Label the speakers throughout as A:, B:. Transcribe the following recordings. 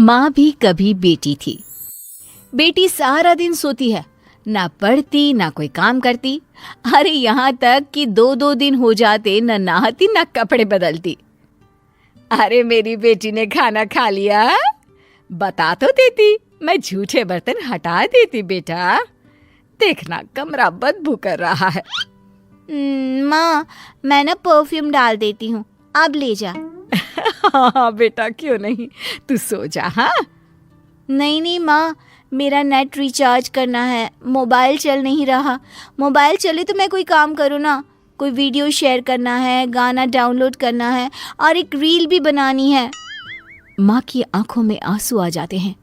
A: माँ भी कभी बेटी थी। बेटी सारा दिन सोती है, ना पढ़ती ना कोई काम करती। अरे यहाँ तक कि 2-2 दिन हो जाते न नहाती न कपड़े बदलती। अरे मेरी बेटी ने खाना खा लिया, बता तो देती, मैं झूठे बर्तन हटा देती। बेटा देखना कमरा बदबू कर रहा है।
B: माँ मैं ना परफ्यूम डाल देती हूँ, अब ले जा।
A: हाँ बेटा क्यों नहीं, तू सो जा। हाँ
B: नहीं माँ, मेरा नेट रिचार्ज करना है, मोबाइल चल नहीं रहा। मोबाइल चले तो मैं कोई काम करूँ ना, कोई वीडियो शेयर करना है, गाना डाउनलोड करना है और एक रील भी बनानी है।
A: माँ की आंखों में आंसू आ जाते हैं।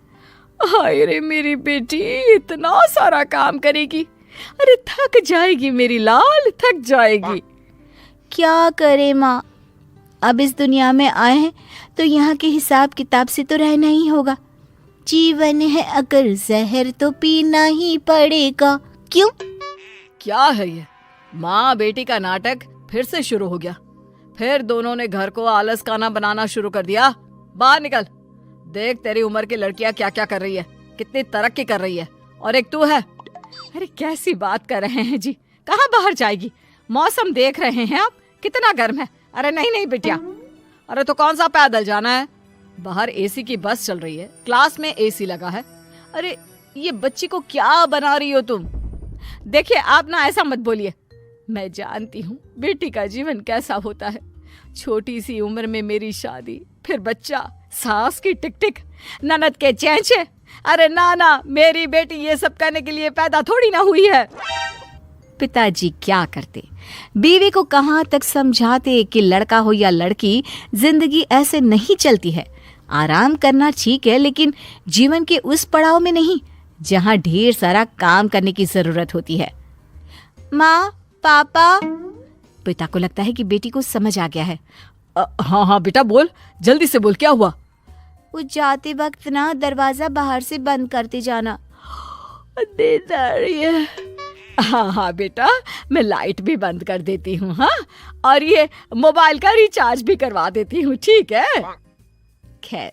A: हाय रे मेरी बेटी इतना सारा काम करेगी, अरे थक जाएगी मेरी लाल, थक जाएगी।
B: क्या करे माँ, अब इस दुनिया में आए हैं तो यहाँ के हिसाब किताब से तो रहना ही होगा। जीवन है अगर जहर तो पीना ही पड़ेगा। क्यों?
A: क्या है ये, माँ बेटी का नाटक फिर से शुरू हो गया। फिर दोनों ने घर को आलस खाना बनाना शुरू कर दिया। बाहर निकल, देख तेरी उम्र की लड़कियां क्या क्या कर रही है, कितनी तरक्की कर रही है, और एक तू है। अरे कैसी बात कर रहे हैं जी, कहाँ बाहर जाएगी, मौसम देख रहे हैं आप कितना गर्म है। अरे नहीं नहीं बिटिया, अरे तो कौन सा पैदल जाना है, बाहर एसी की बस चल रही है, क्लास में एसी लगा है। अरे ये बच्ची को क्या बना रही हो तुम। देखिए आप ना ऐसा मत बोलिए, मैं जानती हूँ बेटी का जीवन कैसा होता है। छोटी सी उम्र में मेरी शादी, फिर बच्चा, सास की टिक टिक, ननद के चैंचे। अरे ना, मेरी बेटी ये सब करने के लिए पैदा थोड़ी ना हुई है। पिताजी क्या करते, बीवी को कहाँ तक समझाते कि लड़का हो या लड़की, जिंदगी ऐसे नहीं चलती है। आराम करना ठीक है, लेकिन जीवन के उस पड़ाव में नहीं जहाँ ढेर सारा काम करने की जरूरत होती है।
B: माँ, पापा।
A: पिता को लगता है कि बेटी को समझ आ गया है। हाँ बेटा बोल, जल्दी से बोल, क्या हुआ।
B: वो जाते वक्त ना दरवाजा बाहर से बंद करते जाना।
A: नींद आ रही है। हाँ बेटा, मैं लाइट भी बंद कर देती हूँ। हाँ, और ये मोबाइल का रिचार्ज भी करवा देती हूँ, ठीक है। खैर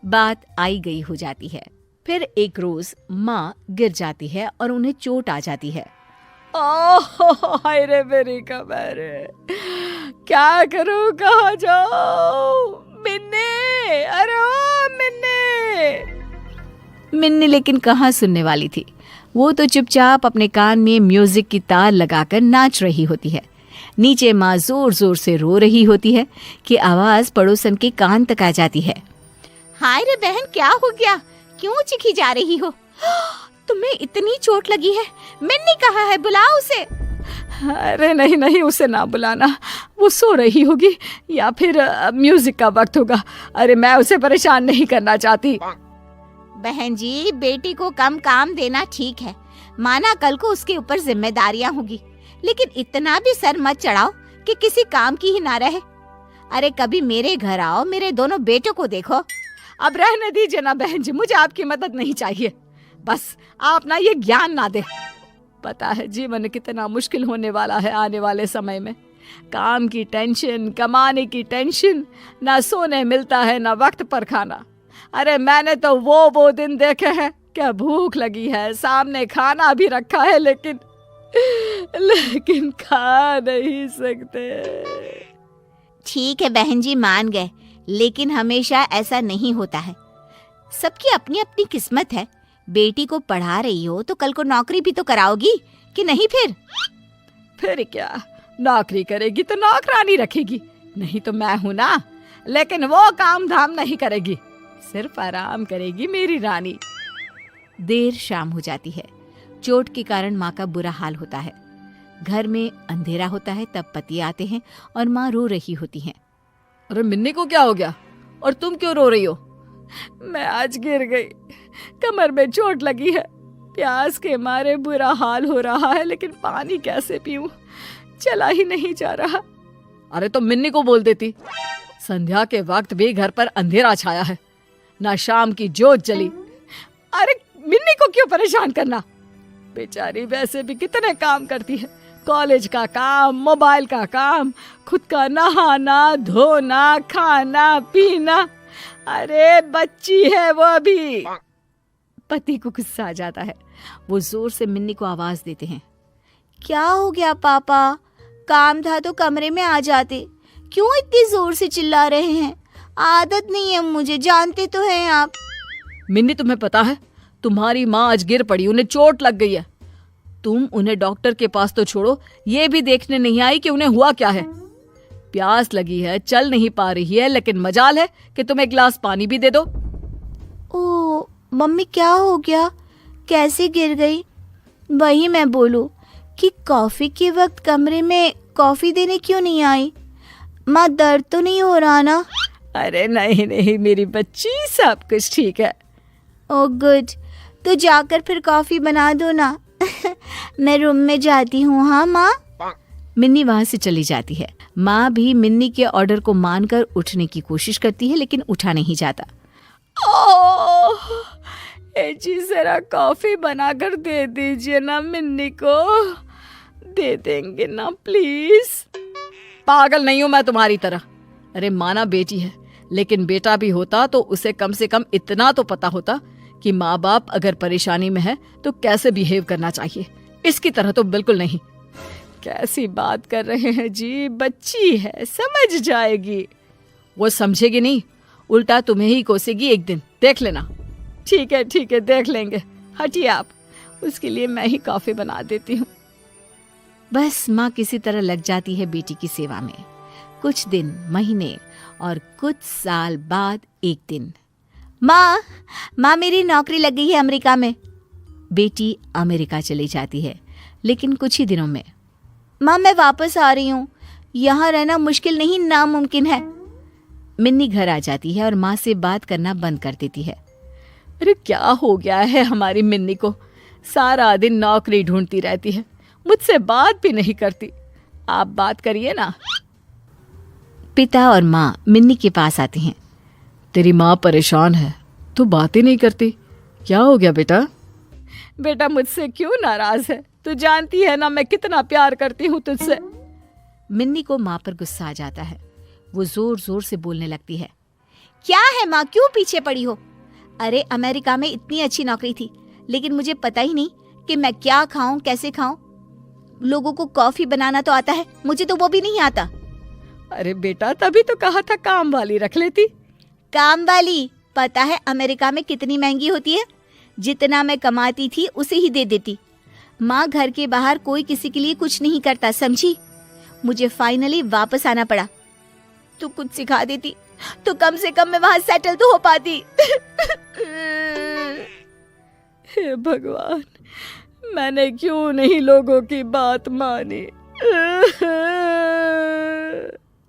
A: बात आई गई हो जाती है। फिर एक रोज माँ गिर जाती है और उन्हें चोट आ जाती है। ओह हाय रे मेरी कमर, क्या करूं, कहाँ जाऊं। मिन्नी, अरे ओ मिन्नी। मिन्नी लेकिन कहाँ सुनने वाली थी, वो तो चुपचाप अपने कान में म्यूजिक की तार लगाकर नाच रही होती है। नीचे माँ जोर जोर से रो रही होती है कि आवाज पड़ोसन के कान तक आ जाती है।
B: हाय रे बहन, क्या हो गया, क्यों चिखी जा रही हो, तुम्हें इतनी चोट लगी है। मिन्नी कहाँ है, बुलाओ उसे।
A: अरे नहीं, उसे ना बुलाना, वो सो रही होगी या फिर म्यूजिक का वक्त होगा। अरे मैं उसे परेशान नहीं करना चाहती।
B: बहन जी, बेटी को कम काम देना ठीक है, माना कल को उसके ऊपर जिम्मेदारियां होगी, लेकिन इतना भी सर मत चढ़ाओ कि किसी काम की ही ना रहे। अरे कभी मेरे घर आओ, मेरे दोनों बेटों को देखो।
A: अब रहने दीजिए ना बहन जी, मुझे आपकी मदद नहीं चाहिए, बस आप ना ये ज्ञान ना दे। पता है जीवन कितना मुश्किल होने वाला है आने वाले समय में। काम की टेंशन, कमाने की टेंशन, ना सोने मिलता है ना वक्त पर खाना। अरे मैंने तो वो दिन देखे हैं, क्या भूख लगी है, सामने खाना भी रखा है, लेकिन खा नहीं सकते।
B: ठीक है बहन जी, मान गए, लेकिन हमेशा ऐसा नहीं होता है। सबकी अपनी अपनी किस्मत है। बेटी को पढ़ा रही हो तो कल को नौकरी भी तो कराओगी कि नहीं।
A: फिर क्या, नौकरी करेगी तो नौकरानी रखेगी, नहीं तो मैं हूं ना। लेकिन वो काम धाम नहीं करेगी, सिर्फ आराम करेगी मेरी रानी। देर शाम हो जाती है। चोट के कारण माँ का बुरा हाल होता है। घर में अंधेरा होता है, तब पति आते हैं और माँ रो रही होती हैं। अरे मिन्नी को क्या हो गया, और तुम क्यों रो रही हो। मैं आज गिर गई, कमर में चोट लगी है, प्यास के मारे बुरा हाल हो रहा है, लेकिन पानी कैसे पीऊं, चला ही नहीं जा रहा। अरे तो मिन्नी को बोल देती। संध्या के वक्त भी घर पर अंधेरा छाया है, ना शाम की जोत जली। अरे मिन्नी को क्यों परेशान करना, बेचारी वैसे भी कितने काम करती है, कॉलेज का काम, मोबाइल का काम, खुद का नहाना धोना, खाना पीना। अरे बच्ची है वो अभी। पति को गुस्सा आ जाता है। वो जोर से मिन्नी को आवाज देते हैं।
B: क्या हो गया पापा? काम था तो कमरे में आ जाते, क्यों इतनी जोर से चिल्ला रहे हैं? आदत नहीं है मुझे, जानते तो हैं आप।
A: मिन्नी तुम्हें पता है, तुम्हारी माँ आज गिर पड़ी, उन्हें चोट लग गई है। तुम उन्हें डॉक्टर के पास तो छोड़ो, ये भी देखने नहीं आई कि उन्हें हुआ क्या है। प्यास लगी है, चल नहीं पा रही है, लेकिन मजाल है कि तुम एक गिलास पानी भी दे दो।
B: ओ मम्मी, क्या हो गया? कैसे गिर गई? वही मैं बोलूं कि कॉफी के वक्त कमरे में कॉफी देने क्यों नहीं आई? माँ, दर्द तो नहीं हो रहा ना?
A: अरे नहीं नहीं मेरी बच्ची, सब कुछ ठीक है।
B: ओ गुड, तो जाकर फिर कॉफी बना दो ना। मैं रूम में जाती हूँ। हाँ माँ।
A: मिन्नी वहां से चली जाती है। माँ भी मिन्नी के ऑर्डर को मानकर उठने की कोशिश करती है, लेकिन उठा नहीं जाता। जी जरा कॉफी बनाकर दे दीजिए ना मिन्नी को। दे देंगे ना प्लीज। पागल नहीं हूं मैं तुम्हारी तरह। अरे माना बेटी है, लेकिन बेटा भी होता तो उसे कम से कम इतना तो पता होता कि माँ बाप अगर परेशानी में है तो कैसे बिहेव करना चाहिए। इसकी तरह तो बिल्कुल नहीं। कैसी बात कर रहे हैं जी, बच्ची है, समझ जाएगी। वो समझेगी नहीं, उल्टा तुम्हें ही कोसेगी एक दिन, देख लेना। ठीक है देख लेंगे, हटिए आप, उसके लिए मैं ही कॉफी बना देती हूँ। बस माँ किसी तरह लग जाती है बेटी की सेवा में। कुछ दिन, महीने और कुछ साल बाद एक दिन,
B: माँ मेरी नौकरी लग गई है अमेरिका में।
A: बेटी अमेरिका चली जाती है, लेकिन कुछ ही दिनों में।
B: माँ मैं वापस आ रही हूँ, यहाँ रहना मुश्किल नहीं नामुमकिन है।
A: मिन्नी घर आ जाती है और माँ से बात करना बंद कर देती है। अरे क्या हो गया है हमारी मिन्नी को? सारा दिन नौकरी ढूंढती रहती है, मुझसे बात भी नहीं करती। आप बात करिए ना। पिता और माँ मिन्नी के पास आती हैं। तेरी माँ परेशान है, तू बातें नहीं करती, क्या हो गया बेटा? बेटा मुझसे क्यों नाराज है? तू जानती है ना मैं कितना प्यार करती हूँ तुझसे। मिन्नी को माँ पर गुस्सा आ जाता है। वो जोर जोर से बोलने लगती है।
B: क्या है माँ, क्यों पीछे पड़ी हो? अरे अमेरिका में इतनी अच्छी नौकरी थी, लेकिन मुझे पता ही नहीं कि मैं क्या खाऊं, कैसे खाऊं। लोगों को कॉफी बनाना तो आता है, मुझे तो वो भी नहीं आता।
A: अरे बेटा तभी तो कहा था काम वाली रख लेती।
B: काम वाली? पता है अमेरिका में कितनी महंगी होती है? जितना मैं कमाती थी उसे ही दे देती। माँ, घर के बाहर कोई किसी के लिए कुछ नहीं करता, समझी? मुझे फाइनली वापस आना पड़ा। तू कुछ सिखा देती तो कम से कम मैं वहां सेटल तो हो पाती।
A: हे भगवान, मैंने क्यों नहीं लोगों की बात मानी।